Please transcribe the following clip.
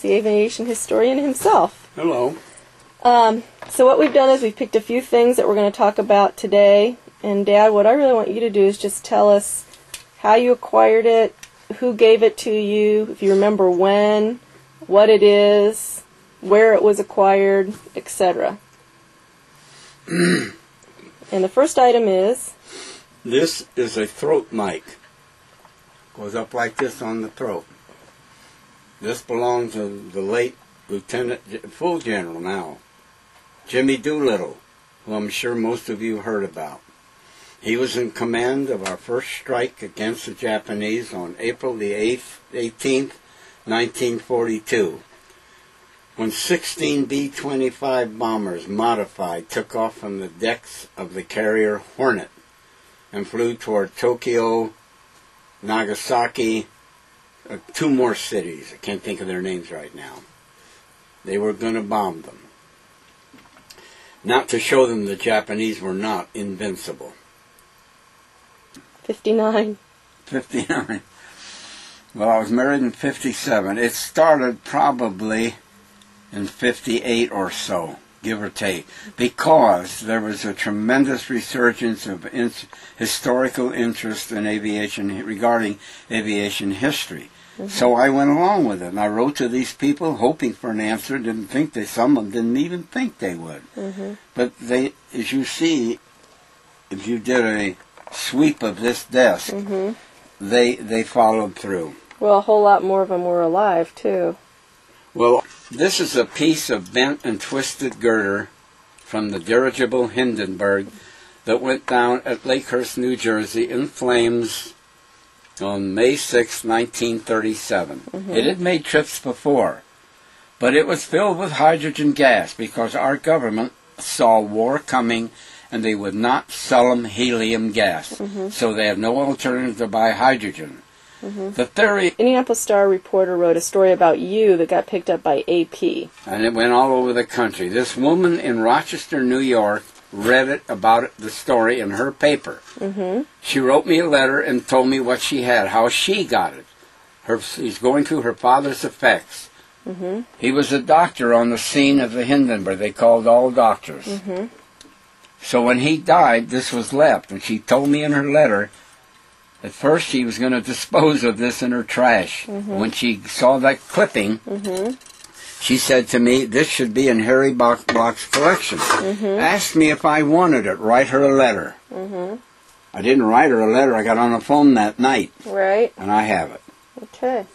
the aviation historian himself. Hello. So what we've done is we've picked a few things that we're going to talk about today. And Dad, what I really want you to do is just tell us how you acquired it, who gave it to you, if you remember when, what it is, where it was acquired, etc. And the first item is... This is a throat mic. Goes up like this on the throat. This belonged to the late Lieutenant, full General now, Jimmy Doolittle, who I'm sure most of you heard about. He was in command of our first strike against the Japanese on April the 18th, 1942, when 16 B-25 bombers, modified, took off from the decks of the carrier Hornet and flew toward Tokyo, Nagasaki, two more cities. I can't think of their names right now. They were going to bomb them. Not to show them the Japanese were not invincible. 59. 59. Well, I was married in 57. It started probably in 58 or so, give or take, because there was a tremendous resurgence of historical interest in aviation, regarding aviation history. Mm-hmm. So I went along with it, and I wrote to these people hoping for an answer. Some of them didn't even think they would. Mm-hmm. But they, as you see, if you did a sweep of this desk, mm-hmm. they followed through. Well, a whole lot more of them were alive, too. Well, this is a piece of bent and twisted girder from the dirigible Hindenburg that went down at Lakehurst, New Jersey in flames on May 6, 1937. Mm-hmm. It had made trips before, but it was filled with hydrogen gas because our government saw war coming and they would not sell them helium gas. Mm-hmm. So they had no alternative to buy hydrogen. Mm-hmm. The theory... Indianapolis Star reporter wrote a story about you that got picked up by AP. And it went all over the country. This woman in Rochester, New York, read the story in her paper. Mm-hmm. She wrote me a letter and told me what she had, how she got it. She's going through her father's effects. Mm-hmm. He was a doctor on the scene of the Hindenburg. They called all doctors. Mm-hmm. So when he died, this was left. And she told me in her letter, at first she was going to dispose of this in her trash. Mm-hmm. When she saw that clipping, mm-hmm. she said to me, this should be in Harry Block's collection. Mm-hmm. Asked me if I wanted it, write her a letter. Mm-hmm. I didn't write her a letter. I got on the phone that night. Right. And I have it. Okay.